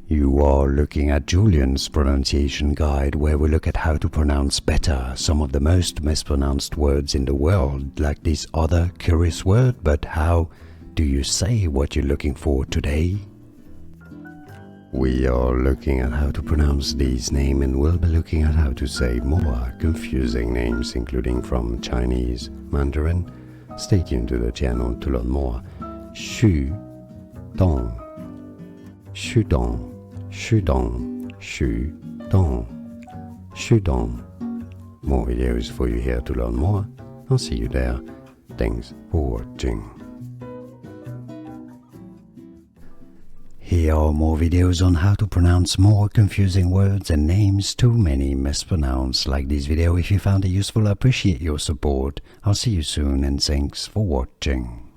You are looking at Julian's pronunciation guide, where we look at how to pronounce better some of the most mispronounced words in the world, like this other curious word. But how do you say what you're looking for today? We are looking at how to pronounce these names, and we'll be looking at how to say more confusing names, including from Chinese, Mandarin. Stay tuned to the channel to learn more. Xudong, Xudong, Xudong, Xudong, Xudong. More videos for you here to learn more. I'll see you there. Thanks for watching. Here are more videos on how to pronounce more confusing words and names too many mispronounced. Like this video if you found it useful. I appreciate your support. I'll see you soon and thanks for watching.